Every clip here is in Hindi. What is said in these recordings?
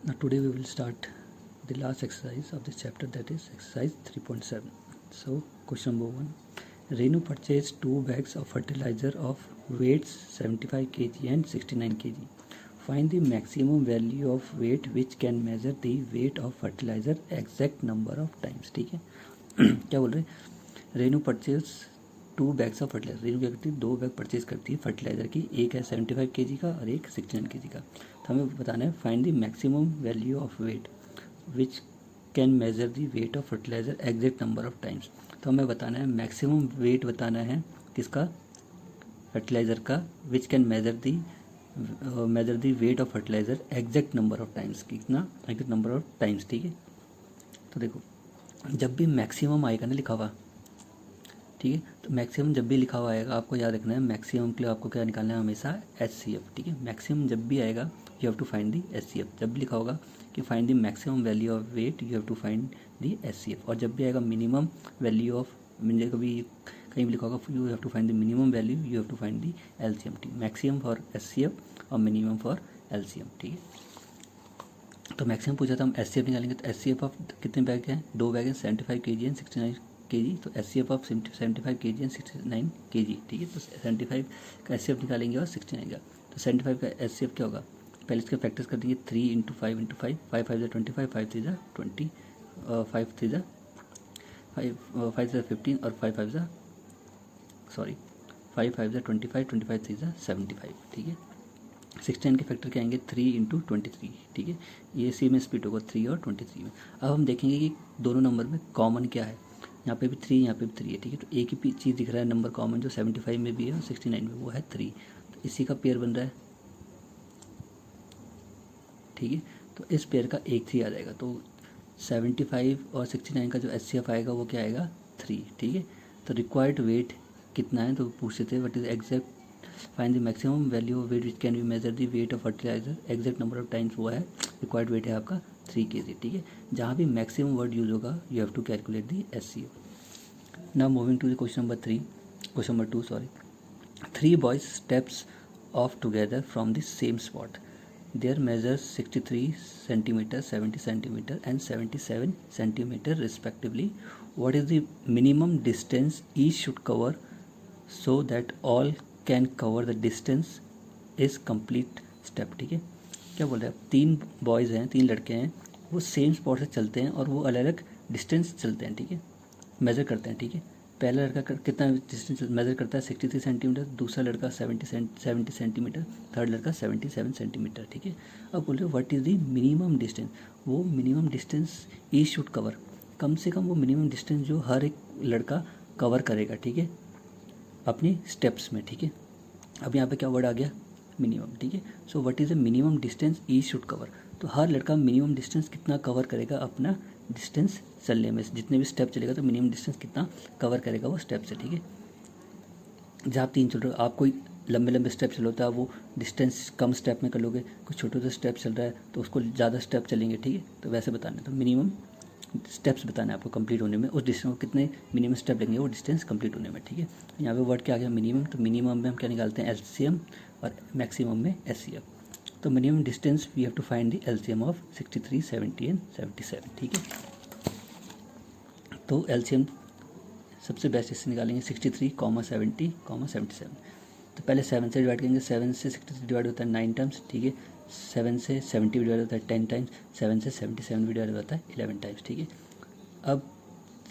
Now today we will start the last exercise of this chapter, that is exercise 3.7. So question number 1. Renu purchased 2 bags of fertilizer of weights 75 kg and 69 kg. Find the maximum value of weight which can measure the weight of fertilizer exact number of times. ठीक है क्या बोल रहे हैं? Renu purchase 2 bags of fertiliser. Renu क्या करती है? 2 बैग परचेज करती है फर्टिलाइजर की. एक है 75 kg का और एक 69 kg का. तो हमें बताना है find the maximum value of weight which can measure the weight of fertiliser exact number of times. तो हमें बताना है मैक्सिमम वेट बताना है किसका? फर्टिलाइजर का. Which can measure the weight of fertiliser exact number of times. कितना? Exact number of times. ठीक है, तो देखो जब भी मैक्सिमम आएगा ना लिखा हुआ, ठीक है, तो मैक्सिमम जब भी लिखा हुआ आएगा आपको याद रखना है मैक्सिमम के लिए आपको क्या निकालना है? हमेशा HCF. ठीक है, मैक्सिमम जब भी आएगा you have to find the HCF. जब भी लिखा होगा कि find the maximum value of weight you have to find the HCF. और जब भी आएगा मिनिमम वैल्यू ऑफ, मुझे कभी कहीं भी लिखा होगा you have to find the minimum value you have to find the LCM. ठीक, मैक्सिमम फॉर HCF और मिनिमम फॉर LCM. ठीक है, तो मैक्सिमम पूछा था, हम HCF निकालेंगे. तो HCF ऑफ कितने बैग हैं? 2 बैग हैं 75 kg एंड 69 kg. तो HCF of 75 kg and 69 kg. ठीक है, तो 75 का HCF निकालेंगे और 69 का. तो 75 का HCF क्या होगा? पहले इसके फैक्टर्स कर देंगे. 3 इंटू 5 इंटू 5, 5 5 25, 5 3 20, 5 3 5 15 और 5 5 सॉरी 5 5 25, 25 3 75. ठीक है, 69 के फैक्टर क्या आएंगे? 3 इंटू 23. ठीक है, ये सी में स्प्लिट होगा 3 और 23 में. अब हम देखेंगे कि दोनों नंबर में कॉमन क्या है. यहाँ पे भी 3, यहाँ पे भी 3 है. ठीक है, तो एक ही चीज़ दिख रहा है नंबर कॉमन जो 75 में भी है और 69 में, वो है 3. तो इसी का पेयर बन रहा है. ठीक है, तो इस पेयर का एक 3 आ जाएगा. तो 75 और 69 का जो HCF आएगा वो क्या आएगा? 3. ठीक है, तो रिक्वायर्ड वेट कितना है? तो पूछते थे what is exact find the maximum value of weight which can be measure the weight of fertiliser exact number of times. वो है रिक्वायर्ड वेट है आपका 3 kg. ठीक है, जहाँ भी मैक्सिमम वर्ड यूज होगा you have to calculate the HCF. Now moving to the question number 2 sorry. 3 boys steps off together from the same spot. Their measures 63 centimeter, 70 centimeter and 77 centimeter respectively. What is the minimum distance each should cover so that all can cover the distance is complete step. ठीक है, क्या बोल रहे हैं? 3 बॉयज़ हैं, 3 लड़के हैं, वो सेम स्पॉट से चलते हैं और वो अलग अलग डिस्टेंस चलते हैं. ठीक है, मेज़र करते हैं. ठीक है, पहला लड़का कितना डिस्टेंस मेज़र करता है? 63 सेंटीमीटर. दूसरा लड़का 70 सेंटीमीटर. थर्ड लड़का 77 सेंटीमीटर. ठीक है, अब बोल रहे हो what is the minimum distance. वो minimum distance each should cover, कम से कम वो मिनिमम डिस्टेंस जो हर एक लड़का कवर करेगा. ठीक है, अपनी स्टेप्स में. ठीक है, अब यहाँ पे क्या वर्ड आ गया? मिनिमम. ठीक है, so what is the minimum distance each should cover. तो हर लड़का मिनिमम डिस्टेंस कितना कवर करेगा अपना डिस्टेंस चलने में, जितने भी स्टेप चलेगा तो मिनिमम डिस्टेंस कितना कवर करेगा वो स्टेप से. ठीक है, जहाँ आप 3 चल रहे हो, आप कोई लंबे लंबे स्टेप चलो तो आप वो डिस्टेंस कम स्टेप में कर लोगे. कुछ छोटे छोटे स्टेप चल रहा है तो उसको ज़्यादा स्टेप चलेंगे. ठीक है, तो वैसे बताना है. तो मिनिमम स्टेप्स बताना है आपको कंप्लीट होने में, उस डिस्टेंस को कितने मिनिमम स्टेप लेंगे वो डिस्टेंस कंप्लीट होने में. ठीक है, यहाँ पे वर्ड क्या आ गया? मिनिमम. तो मिनिमम में हम क्या निकालते हैं? LCM और मैक्सिमम में HCF. तो minimum distance we have to find the LCM ऑफ 63, 70 एंड 77. ठीक है, तो LCM सबसे बेस्ट इससे निकालेंगे 63, 70, 77. तो पहले 7 से डिवाइड करेंगे. 7 से 63 डिवाइड होता है 9 टाइम्स. ठीक है, 7 से 70 डिवाइड होता है 10 टाइम्स. 7 से 77 डिवाइड होता है 11 टाइम्स. ठीक है, अब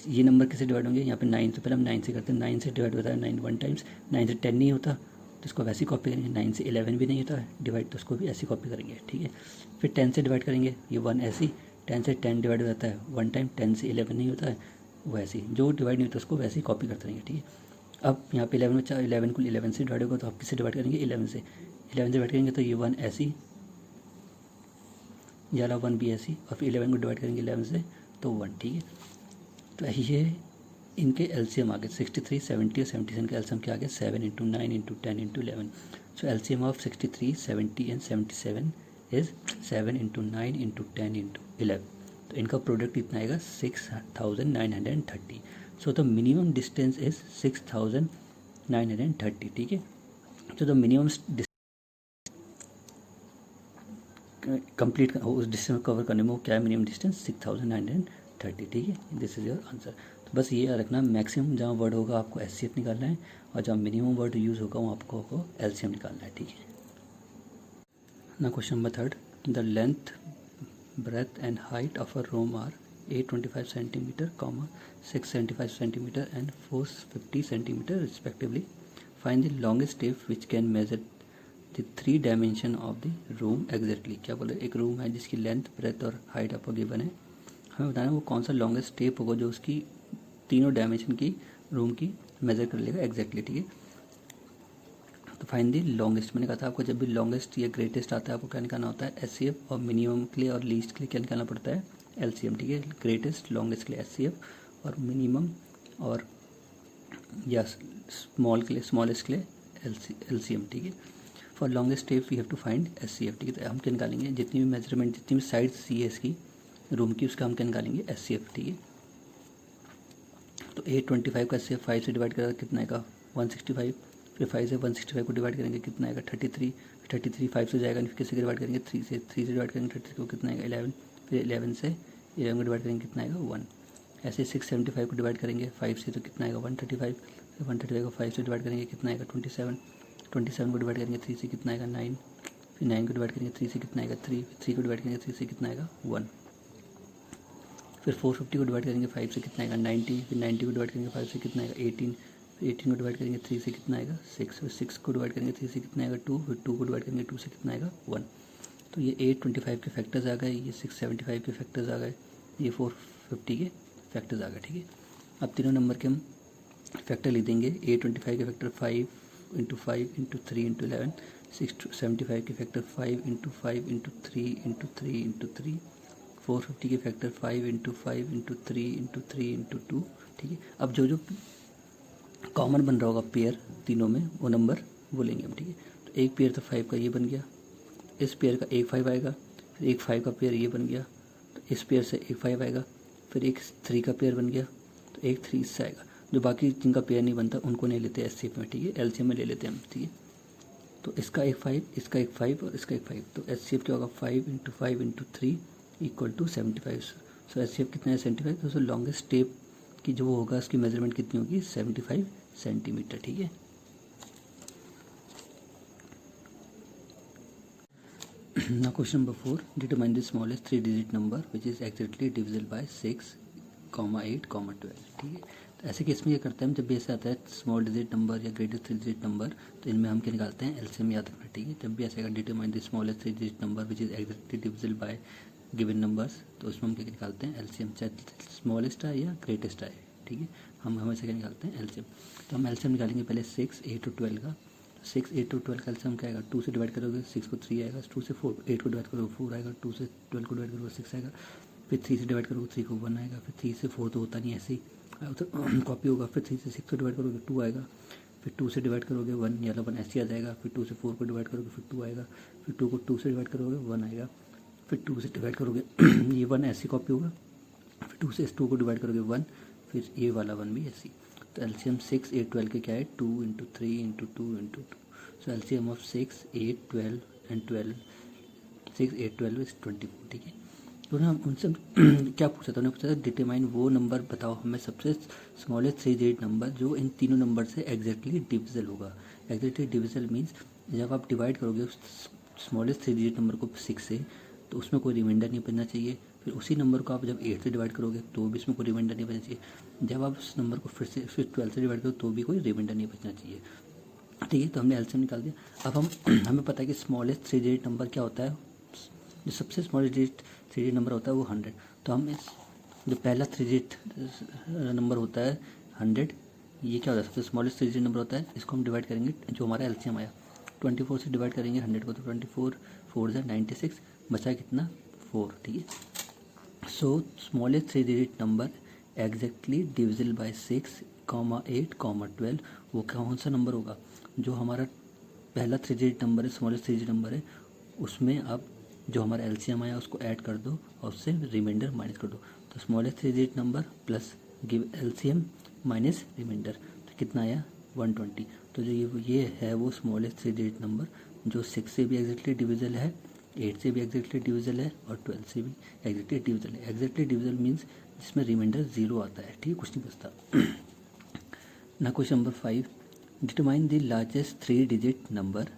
ये नंबर कैसे डिवाइड होंगे? यहाँ पे 9, तो पहले हम 9 से करते हैं. 9 से डिवाइड होता है 9 1 टाइम्स. 9 से 10 नहीं होता तो इसको वैसे ही कॉपी करेंगे. 9 से 11 भी नहीं होता है डिवाइड, तो उसको भी ऐसे कॉपी करेंगे. ठीक है, फिर 10 से डिवाइड करेंगे, ये 1 ऐसी. 10 से 10 डिवाइड हो जाता है 1 टाइम. 10 से 11 नहीं होता है, वो ऐसे ही जो डिवाइड नहीं होता उसको वैसे ही कॉपी करते रहेंगे. ठीक है, अब यहाँ पे 11 बच्चा, 11 को 11 से डिवाइड होगा तो आप किससे डिवाइड करेंगे? 11 से. 11 से डिवाइड करेंगे तो ये 1 ऐसी, ये वाला 1 भी ऐसी, और फिर 11 को डिवाइड करेंगे 11 से तो 1. ठीक है, तो ये इनके LCM आ गए 63, 70 और 77 के LCM क्या आ गया? 7 इंटू 9 इंटू 10 इंटू 11. सो LCM ऑफ 63, 70 and 77 is 7 into 9 into 10 into 11. तो इनका प्रोडक्ट इतना आएगा 6930. So the minimum distance is 6930. ठीक है, तो द मिनिमम कंप्लीट उस डिस्टेंस को कवर करने में वो क्या है, मिनिमम डिस्टेंस 6930, ठीक है। This is your answer. तो बस ये याद रखना, मैक्सिमम जहाँ वर्ड होगा आपको एचसीएफ निकालना है, और जहाँ मिनिमम वर्ड यूज़ होगा वहाँ आपको एलसीएम निकालना है, ठीक है ना। Question number 3, the length, breadth and height of a room are 825 centimeter, 675 centimeter and 450 centimeter respectively. Find the longest tape which can measure the 3 dimension of the room exactly. क्या बोले, एक रूम है जिसकी लेंथ, ब्रेथ और हाइट आपको गिवन है, हमें बताना वो कौन सा लॉन्गेस्ट टेप होगा जो उसकी तीनों डायमेंशन की रूम की मेजर कर लेगा एग्जैक्टली, ठीक है। तो फाइंड दी लॉन्गेस्ट, मैंने कहा था आपको जब भी लॉन्गेस्ट या ग्रेटेस्ट आता है आपको क्या निकालना होता है, एचसीएफ, और मिनिमम के लिए और लीस्ट के लिए क्या निकालना पड़ता है, एलसीएम, ठीक है। ग्रेटेस्ट लॉन्गेस्ट के लिए एचसीएफ और मिनिमम और या स्मॉल के लिए, स्मॉलेस्ट के लिए एलसीएम, ठीक है। For longest tape we have to find HCF, ठीक है। तो हम क्या निकालेंगे, जितनी भी मेजरमेंट, जितनी भी साइड सी है इसकी रूम की, उसका हम क्या निकालेंगे, एचसीएफ, ठीक है। तो 825 का एचसीएफ 5 से डिवाइड करेगा कितना आएगा, 165, फिर 5 से 165 को डिवाइड करेंगे कितना आएगा, 33, 33 5 से जाएगा, फिर किसी डिवाइड करेंगे 3 से डिवाइड करेंगे 33 को कितना आएगा 11, फिर 11 से 11 को डिवाइड करेंगे कितना आएगा 1। ऐसे 675 को डिवाइड करेंगे 5 से तो कितना आएगा 135, फिर 135 को 5 से डिवाइड करेंगे कितना आएगा 27, 27 को डिवाइड करेंगे 3 से कितना आएगा 9, फिर 9 को डिवाइड करेंगे 3 से कितना आएगा 3, 3 को डिवाइड करेंगे 3 से कितना आएगा 1, फिर 450 को डिवाइड करेंगे 5 से कितना आएगा 90, फिर 90 को डिवाइड करेंगे 5 से कितना आएगा 18, 18 को डिवाइड करेंगे 3 से कितना आएगा 6, फिर 6 को डिवाइड करेंगे 3 से कितना आएगा 2, फिर 2 को डिवाइड करेंगे 2 से कितना आएगा 1। तो ये 825 के फैक्टर्स आ गए, ये 675 के फैक्टर्स आ गए, ये 450 के फैक्टर्स आ गए, ठीक है। अब तीनों नंबर के हम फैक्टर लिख देंगे। 825 के फैक्टर 5 इंटू 5 इंटू 3 इंटू 11, 675 के factor 5 into 5 into 3 into 3 into 3, 450 के factor 5 into 5 into 3 into 3 into 2, ठीक है। अब जो जो कॉमन बन रहा होगा पेयर तीनों में वो नंबर बोलेंगे हम, ठीक है। तो एक पेयर तो 5 का ये बन गया, इस पेयर का एक 5 आएगा, फिर एक 5 का पेयर ये बन गया, तो इस पेयर से एक 5 आएगा, फिर एक 3 का पेयर बन गया, तो एक 3 इससे आएगा। जो बाकी जिनका पेयर नहीं बनता उनको नहीं लेते एचसीएफ में, ठीक है, एलसीएम में ले लेते हैं हम, ठीक है। तो इसका एक 5, इसका एक 5 और इसका एक 5, तो एचसीएफ क्या होगा 5 into 5 into 3 equal to 75। So HCF कितना है 75, तो लॉन्गेस्ट टेप की जो होगा उसकी मेजरमेंट कितनी होगी 75 सेंटीमीटर, ठीक है। Now question number 4, determine the smallest 3 digit number which is exactly divisible by 6, 8, 12, ठीक है। तो ऐसे केस में क्या करते हैं हम, जब भी ऐसा आता है स्मॉल डिजिट नंबर या ग्रेटेस्ट 3 डिजिट नंबर, तो इनमें हम क्या निकालते हैं, एलसीएम याद रखना, ठीक है। जब भी ऐसा determine the smallest 3 digit number which is exactly divisible by given numbers, तो उसमें हम क्या निकालते हैं, एलसीएम, चाहे स्मॉलेस्ट है या ग्रेटेस्ट है, ठीक है। हम हमेशा क्या निकालते हैं, एलसीएम। तो हम एलसीएम निकालेंगे पहले 6, 8 और 12 का। 6, 8 और 12 का एलसीएम क्या आएगा, 2 से डिवाइड करोगे 6 को 3 आएगा, 2 से 4, 8 को डिवाइड करोगे 4 आएगा, 2 से 12 को डिवाइड करोगे 6 आएगा, फिर 3 से डिवाइड करोगे 3 को 1 आएगा, फिर 3 से 4 तो होता नहीं ऐसे ही तो कॉपी होगा, फिर 3 से 6 को डिवाइड करोगे 2 आएगा, फिर 2 से डिवाइड करोगे 1 या 1 ऐसे आ जाएगा, फिर 2 से 4 को डिवाइड करोगे फिर 2 आएगा, फिर 2 को 2 से डिवाइड करोगे 1 आएगा, फिर 2 से डिवाइड करोगे ये 1 ऐसी कॉपी होगा, फिर 2 से 2 को डिवाइड करोगे 1, फिर ये वाला 1 भी ऐसी। तो एलसीएम 6, 8, 12 के क्या है 2 into 3 into 2 into 2। So LCM of 6, 8, 12 and 12, 6, 8, 12 is 24, ठीक है। तो ना उनसे क्या पूछा था, उन्हें पूछा था डिटरमाइन वो नंबर बताओ हमें सबसे स्मॉलेस्ट 3 डिजिट नंबर जो इन तीनों नंबर से एग्जैक्टली डिविजिबल होगा। एग्जैक्टली डिविजिबल मीन्स जब आप डिवाइड करोगे स्मॉलेस्ट 3 डिजिट नंबर को 6 से, तो उसमें कोई रिमाइंडर नहीं बचना चाहिए। फिर उसी नंबर को आप जब 8 से डिवाइड करोगे तो भी इसमें कोई रिमाइंडर नहीं बचना चाहिए। जब आप उस नंबर को फिर 12 से डिवाइड करो तो भी कोई रिमाइंडर नहीं बचना चाहिए, ठीक है। तो हमने एलसीएम निकाल दिया। अब हम हमें पता है कि स्मॉलेस्ट 3 डिजिट नंबर क्या होता है, जो सबसे स्मॉलेस्ट 3 डिजिट नंबर होता है वो 100। तो हम इस जो पहला 3 डिजिट नंबर होता है 100, ये क्या होता है सबसे स्मॉलेस्ट 3 डिजिट नंबर होता है, इसको हम डिवाइड करेंगे जो हमारा एलसीएम आया 24 से डिवाइड करेंगे 100 को, तो 24 4 से 96 बचा कितना 4, ठीक है। सो smallest 3 digit number exactly divisible by 6, 8, 12, वो कौन सा नंबर होगा, जो हमारा पहला 3 डिजिट नंबर है, स्मॉलेस्ट 3 डिजिट नंबर है, उसमें आप जो हमारा एलसीएम आया उसको ऐड कर दो और उससे रिमाइंडर माइनस कर दो। तो smallest 3 digit number plus give LCM minus remainder, तो कितना आया 120। तो जो ये है वो स्मॉलेस्ट 3 डिजिट नंबर जो 6 से भी एग्जैक्टली डिविजिबल है 8 से भी एग्जैक्टली डिविजल है और 12 से भी एग्जैक्टली डिविजल है। एग्जैक्टली डिविजल मीन्स जिसमें रिमाइंडर 0 आता है, ठीक है, कुछ नहीं बचता। ना question number 5, determine the largest 3 digit number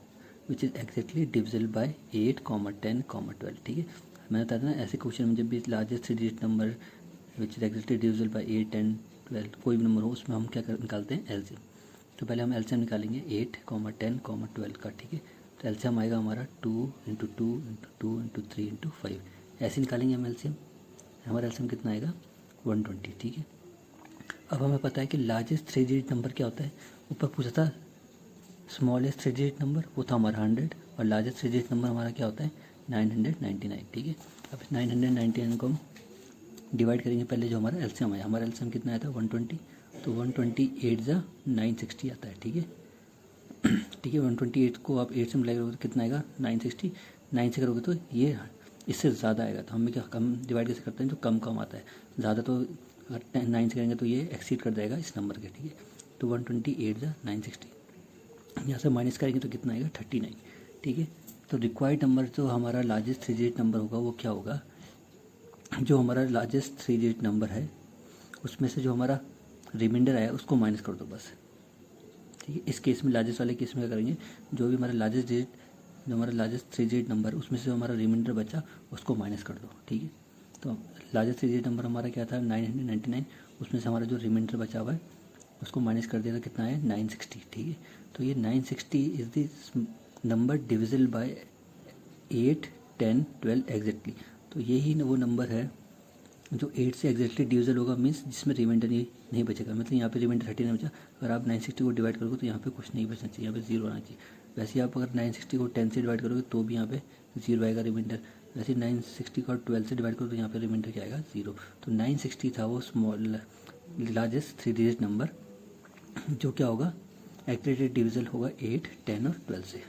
which is exactly divisible by 8, 10, 12, ठीक है। मैंने बताया था ना ऐसे क्वेश्चन में जब भी largest 3 digit number which is exactly divisible by 8, 10, 12 कोई भी नंबर हो उसमें हम क्या निकालते हैं, एलसीएम। तो पहले हम एलसीएम निकालेंगे 8, 10, 12 का, ठीक है। तो एलसीएम आएगा हमारा 2 × 2 × 2 × 3 × 5, ऐसे निकालेंगे हम एलसीएम। हमारा एलसीएम कितना आएगा, 120, ठीक है। अब हमें पता है कि लार्जेस्ट 3 डिजिट नंबर क्या होता है, ऊपर पूछा था स्मॉलेस्ट 3 डिजिट नंबर, वो था हमारा 100, और लार्जेस्ट 3 डिजिट नंबर हमारा क्या होता है, 999, ठीक है। अब इस 999 को हम डिवाइड करेंगे, पहले जो हमारा एलसीएम आया, हमारा एलसीएम कितना आया था, 120, तो 128 ज़ा 960 आता है, ठीक है। ठीक है, 128 को आप 8 से मिलाई करोगे तो कितना आएगा, 960, 9 से करोगे तो ये इससे ज़्यादा आएगा। तो हमें क्या कम डिवाइड कैसे करते हैं, जो कम कम आता है, ज़्यादा तो अगर 9 से करेंगे तो ये एक्सीड कर जाएगा इस नंबर के, ठीक है। तो 128 ज़ा 960, यहाँ से माइनस करेंगे तो कितना आएगा, 39, ठीक है। तो रिक्वायर्ड नंबर जो हमारा लार्जेस्ट 3 डिजिट नंबर होगा वो क्या होगा, जो हमारा लार्जेस्ट 3 डिजिट नंबर है उसमें से जो हमारा रिमाइंडर आया उसको माइनस कर दो बस, ठीक है। इस केस में लार्जेस्ट वाले केस में क्या करेंगे, जो भी हमारा लार्जेस्ट डिजिट, जो हमारा लार्जेस्ट 3 डिजिट नंबर उसमें से जो हमारा रिमाइंडर बचा उसको माइनस कर दो, ठीक है। तो लार्जेस्ट 3 डिजिट नंबर हमारा क्या था, 999, उसमें से हमारा जो रिमाइंडर बचा हुआ है उसको माइनस कर दिया तो कितना है, 960, ठीक है। तो ये 960 is the number divisible by 8, 10, 12 exactly. तो यही वो नंबर है जो 8 से एग्जैक्टली डिविजल होगा, मीन्स जिसमें रिमाइंडर नहीं बचेगा। मतलब यहाँ पे रिमाइंडर 30 नहीं बचा, अगर आप 960 को डिवाइड करोगे तो यहाँ पे कुछ नहीं बचना चाहिए, यहाँ पे 0 आना चाहिए। वैसे आप अगर 960 को 10 से डिवाइड करोगे तो भी यहाँ पे 0 आएगा रिमाइंडर। वैसे 960 को 12 से डिवाइड करो तो यहाँ पे रिमाइंडर क्या आएगा, 0। तो 960 था वो स्मॉल लार्जेस्ट 3 डिजिट नंबर, जो क्या होगा, एग्जैक्टली डिविजल होगा 8, 10 और 12 से।